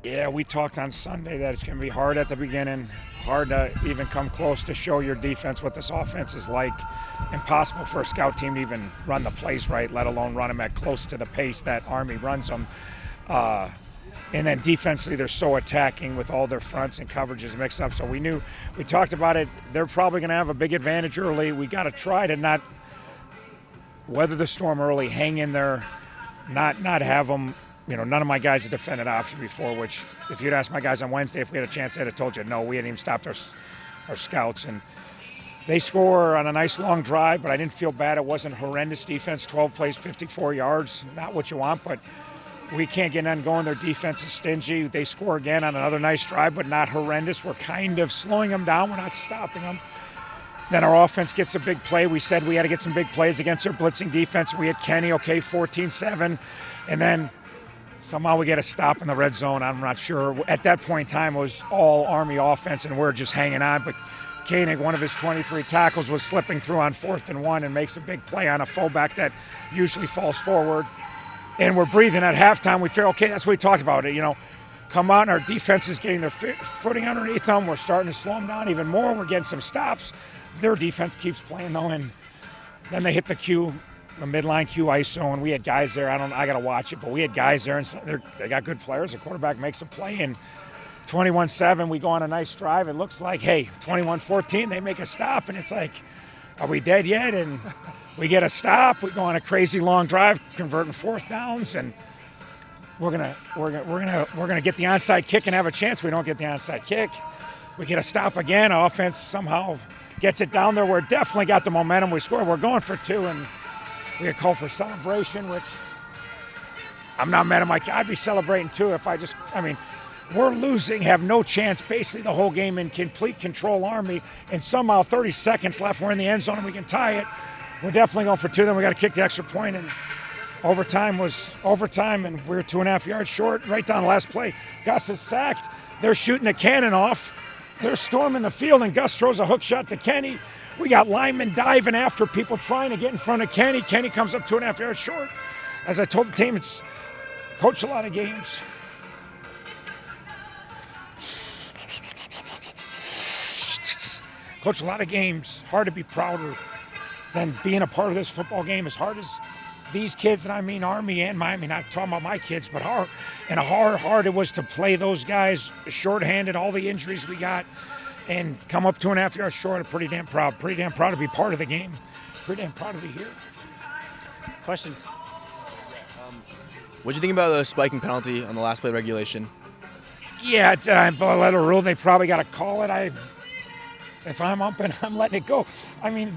Yeah, we talked on Sunday that it's going to be hard at the beginning, hard to even come close to show your defense what this offense is like. Impossible for a scout team to even run the plays right, let alone run them at close to the pace that Army runs them. Uh, and then defensively, they're so attacking with all their fronts and coverages mixed up. So we talked about it. They're probably going to have a big advantage early. We got to try to not weather the storm early, hang in there, not have them. None of my guys had defended option before, which if you'd asked my guys on Wednesday if we had a chance, they'd have told you, no, we hadn't even stopped our scouts. And they score on a nice long drive, but I didn't feel bad. It wasn't horrendous defense, 12 plays, 54 yards, not what you want, but we can't get none going. Their defense is stingy. They score again on another nice drive, but not horrendous. We're kind of slowing them down. We're not stopping them. Then our offense gets a big play. We said we had to get some big plays against their blitzing defense. We had Kenny, 14-7, and then somehow we get a stop in the red zone. I'm not sure. At that point in time, it was all Army offense, and we're just hanging on. But Koenig, one of his 23 tackles, was slipping through on 4th and 1 and makes a big play on a fullback that usually falls forward. And we're breathing at halftime. We feel, okay, that's what we talked about. Come on, our defense is getting their footing underneath them. We're starting to slow them down even more. We're getting some stops. Their defense keeps playing, though, and then they hit the midline Q ISO, and we had guys there. I got to watch it, but we had guys there, and they got good players. The quarterback makes a play, and 21-7, we go on a nice drive. It looks like, hey, 21-14, they make a stop, and it's like, are we dead yet? And we get a stop. We go on a crazy long drive, converting 4th downs, and we're gonna get the onside kick and have a chance. We don't get the onside kick. We get a stop again. Our offense somehow gets it down there. We're definitely got the momentum. We score. We're going for 2, and we had called for celebration, which I'm not mad at my kid. I'd be celebrating too if we're losing, have no chance basically the whole game, in complete control Army, and somehow 30 seconds left, we're in the end zone and we can tie it. We're definitely going for 2. Then we got to kick the extra point, and overtime was overtime, and we were 2.5 yards short right down the last play. Gus is sacked. They're shooting a cannon off. They're storming the field, and Gus throws a hook shot to Kenny. We got linemen diving after people trying to get in front of Kenny. Kenny comes up 2.5 yards short. As I told the team, it's coach a lot of games. Coach a lot of games. Hard to be prouder than being a part of this football game. As hard as these kids, and I mean Army and Miami, not talking about my kids, but hard it was to play those guys shorthanded, all the injuries we got, and come up 2.5 yards short. I'm pretty damn proud to be part of the game. Pretty damn proud to be here. Questions? What do you think about the spiking penalty on the last play of regulation? Yeah, it's a letter rule. They probably got to call it. If I'm up and I'm letting it go. I mean,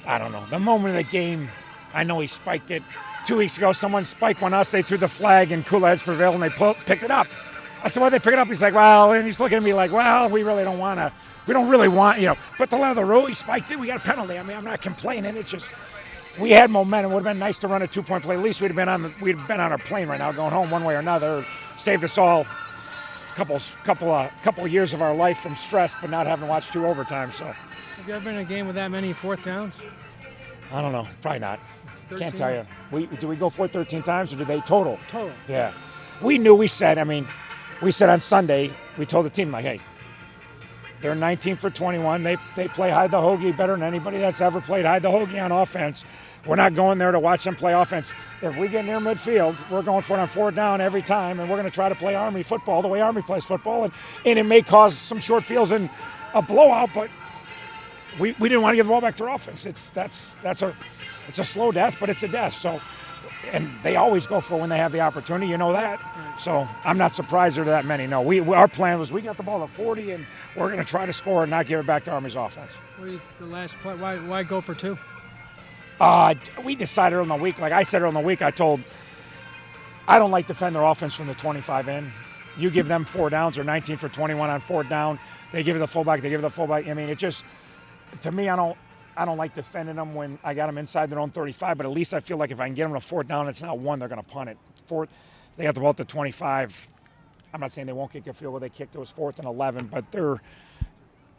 I don't know. The moment of the game, I know he spiked it. 2 weeks ago, someone spiked one us. They threw the flag, and cooler heads prevailed, and they picked it up. I said, why'd they pick it up? He's like, well, and he's looking at me like, well, we really don't want to. We don't really want, But the letter of the rule, he spiked it. We got a penalty. I mean, I'm not complaining. It's just we had momentum. It would have been nice to run a 2-point play. At least we'd have been on our plane right now, going home one way or another. Saved us all a couple of years of our life from stress, but not having to watch 2 overtimes. So, Have you ever been in a game with that many 4th downs? I don't know. Probably not. 13? Can't tell you. Do we go for it 13 times, or did they total? Total. Yeah. We said on Sunday, we told the team, like, hey, they're 19 for 21. They play hide the hoagie better than anybody that's ever played hide the hoagie on offense. We're not going there to watch them play offense. If we get near midfield, we're going for it on 4th down every time, and we're going to try to play Army football the way Army plays football, and it may cause some short fields and a blowout, but we didn't want to give the ball back to their offense. It's a slow death, but it's a death. So, and they always go for it when they have the opportunity. You know that. So I'm not surprised there are that many. No, our plan was we got the ball at 40, and we're going to try to score and not give it back to Army's offense. The last play, why go for 2? We decided on the week. Like I said on the week, I don't like defend their offense from the 25 in. You give them 4 downs or 19 for 21 on 4th down. They give it the fullback. I mean, it just, to me, I don't like defending them when I got them inside their own 35, but at least I feel like if I can get them to 4th down, it's not 1, they're going to punt it. They got the ball at the 25. I'm not saying they won't kick a field goal. They kicked it was 4th and 11, but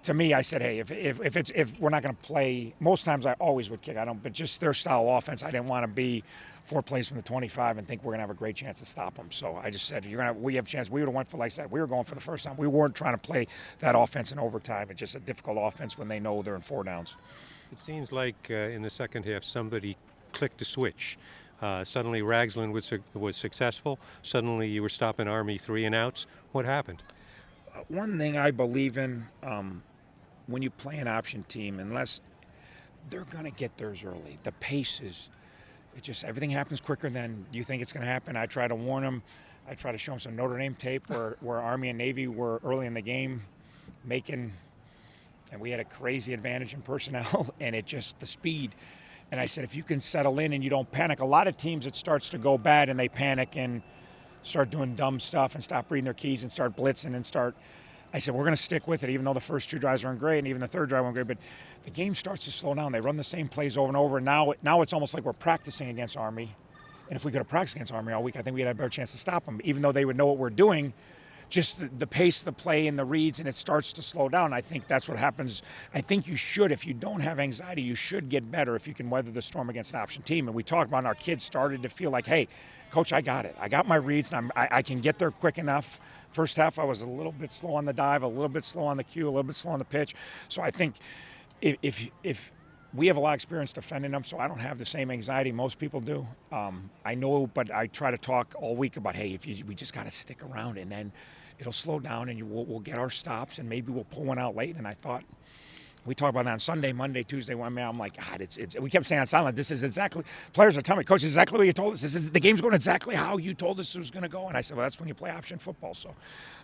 to me, I said, hey, if we're not going to play, most times I always would kick. I don't, but just their style of offense, I didn't want to be 4 plays from the 25 and think we're going to have a great chance to stop them. So I just said, we have a chance. We would have went for, like I said, we were going for the first time. We weren't trying to play that offense in overtime. It's just a difficult offense when they know they're in 4 downs. It seems like in the second half somebody clicked a switch. Suddenly Ragsland was successful. Suddenly you were stopping Army 3 and outs. What happened? One thing I believe in, when you play an option team, unless they're going to get theirs early, the pace is, it just, everything happens quicker than you think it's going to happen. I try to warn them. I try to show them some Notre Dame tape where Army and Navy were early in the game making, and we had a crazy advantage in personnel, and it just, the speed. And I said, if you can settle in and you don't panic, a lot of teams it starts to go bad and they panic and start doing dumb stuff and stop reading their keys and start blitzing and start. I said, we're going to stick with it, even though the first 2 drives weren't great and even the third drive wasn't great. But the game starts to slow down. They run the same plays over and over. And now it's almost like we're practicing against Army. And if we could have practiced against Army all week, I think we'd have a better chance to stop them, even though they would know what we're doing. Just the pace of the play and the reads, and it starts to slow down. I think that's what happens. I think you should, if you don't have anxiety, you should get better if you can weather the storm against an option team. And we talked about, our kids started to feel like, hey, Coach, I got it. I got my reads, and I can get there quick enough. First half, I was a little bit slow on the dive, a little bit slow on the cue, a little bit slow on the pitch. So I think if we have a lot of experience defending them, so I don't have the same anxiety most people do. I know, but I try to talk all week about, hey, we just got to stick around, and then it'll slow down, and we'll get our stops, and maybe we'll pull one out late. And I thought, we talked about that on Sunday, Monday, Tuesday. I'm like, God, we kept saying on silent, this is exactly, players are telling me, Coach, this is exactly what you told us. The game's going exactly how you told us it was going to go. And I said, well, that's when you play option football. So,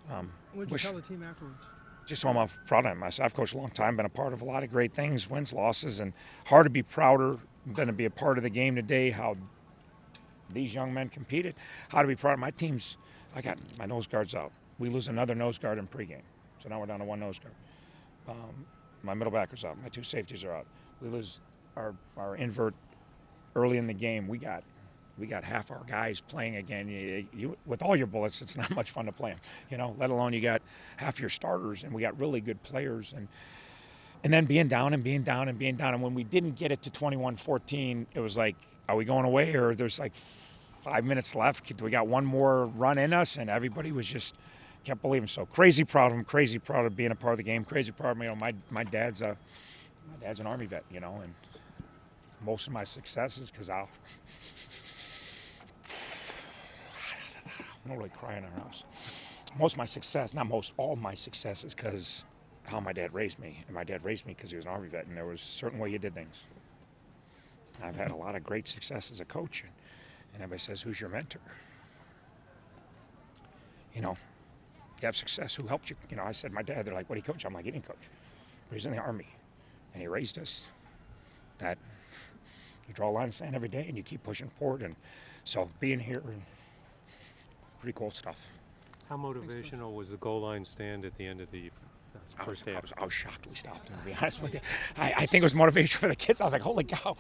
What did you tell the team afterwards? just so I'm proud of myself. I've coached a long time, been a part of a lot of great things, wins, losses, and hard to be prouder than to be a part of the game today, how these young men competed, how to be proud of my teams. I got my nose guards out. We lose another nose guard in pregame. So now we're down to 1 nose guard. My middle backer's out. My 2 safeties are out. We lose our invert early in the game. We got half our guys playing again. You, with all your bullets, it's not much fun to play them, let alone you got half your starters, and we got really good players. And then being down and being down and being down. And when we didn't get it to 21-14, it was like, are we going away, or there's like 5 minutes left? We got one more run in us, and everybody was just kept believing. So crazy proud of him, crazy proud of being a part of the game, crazy proud of my dad's an Army vet, and most of my successes, because I don't really cry in our house. All my successes, because how my dad raised me, and my dad raised me because he was an Army vet, and there was a certain way you did things. I've had a lot of great success as a coach, and everybody says, who's your mentor? You have success, who helped you? I said, my dad. They're like, what do you coach? I'm like, he didn't coach, but he's in the Army, and he raised us. That you draw a line in the sand every day, and you keep pushing forward. And so being here, pretty cool stuff. How motivational was the goal line stand at the end of the first half? I was shocked we stopped him, to be honest with you. I think it was motivation for the kids. I was like, holy cow,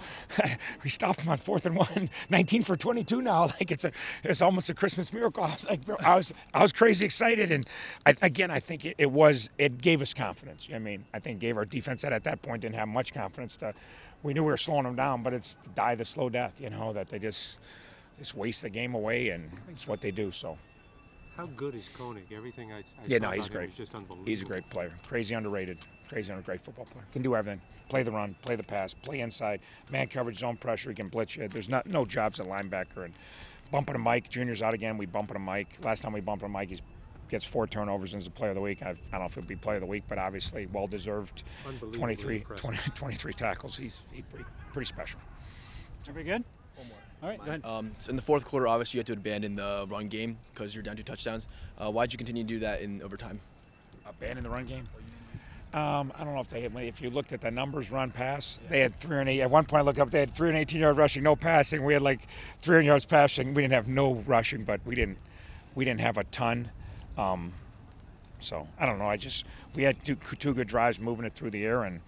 we stopped him on 4th and 1, 19 for 22 now. Like it's almost a Christmas miracle. I was like, I was crazy excited. And I think it gave us confidence. I think it gave our defense that at that point didn't have much confidence. We knew we were slowing them down, but it's the slow death, that they just waste the game away, and it's what they do. So. How good is Koenig? Everything I saw he's about him great. is just unbelievable. He's a great player. Crazy underrated. Great football player. Can do everything. Play the run, play the pass, play inside, man coverage, zone pressure. He can blitz you. There's no jobs at linebacker. And bumping a Mike. Junior's out again. We bumping a Mike. Last time we bumped a Mike, he gets 4 turnovers and is the player of the week. I don't know if he'll be player of the week, but obviously well-deserved. 23 tackles. He's pretty special. Everybody good? One more. All right, go ahead. So in the fourth quarter, obviously you had to abandon the run game because you're down 2 touchdowns. Why'd you continue to do that in overtime? Abandon the run game? I don't know if you looked at the numbers, run, pass, they had 308. At one point I looked up, they had 318 yards rushing, no passing. We had like 300 yards passing. We didn't have no rushing, but we didn't have a ton. So I don't know. We had two good drives moving it through the air, and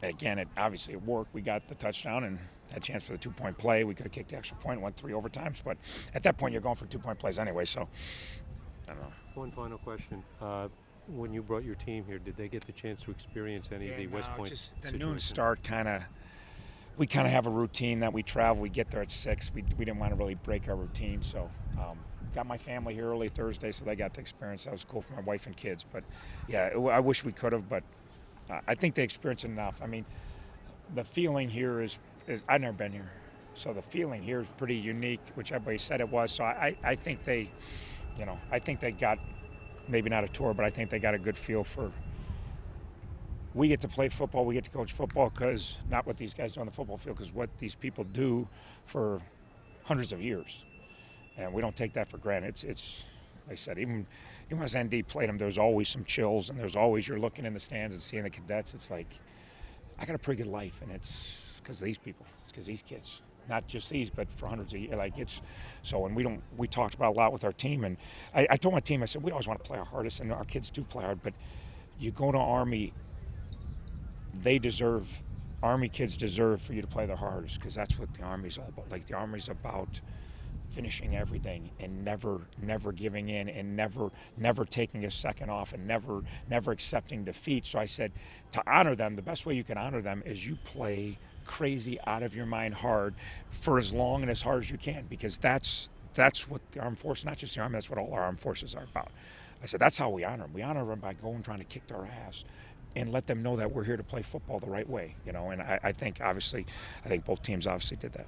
again, it obviously worked. We got the touchdown and had a chance for the 2-point play. We could have kicked the extra point, went 3 overtimes, but at that point you're going for 2-point plays anyway. So I don't know. One final question. when you brought your team here, did they get the chance to experience any of the West Point just the situation? noon start we kind of have a routine that we travel. We get there at 6. We didn't want to really break our routine, so got my family here early Thursday, so they got to experience. That was cool for my wife and kids. But yeah, I wish we could have, but I think they experienced enough. I mean, the feeling here is I've never been here, so the feeling here is pretty unique, which everybody said it was. So I think they, I think they got maybe not a tour, but I think they got a good feel for. We get to play football, we get to coach football, because not what these guys do on the football field, because what these people do for hundreds of years, and we don't take that for granted. It's like I said, even as ND played them, there's always some chills, and there's always, you're looking in the stands and seeing the cadets. It's like, I got a pretty good life, and it's because of these people. It's because these kids, not just these, but for hundreds of years. Like, it's so, and we talked about a lot with our team, and I told my team, I said, we always want to play our hardest, and our kids do play hard, but you go to Army, Army kids deserve for you to play their hardest, because that's what the Army's all about. Like, the Army's about finishing everything and never giving in, and never taking a second off, and never accepting defeat. So I said, to honor them, the best way you can honor them is you play crazy, out of your mind hard for as long and as hard as you can, because that's what the armed forces, not just the Army, that's what all our armed forces are about. I said, that's how we honor them. We honor them by going, trying to kick their ass and let them know that we're here to play football the right way, and I think both teams obviously did that.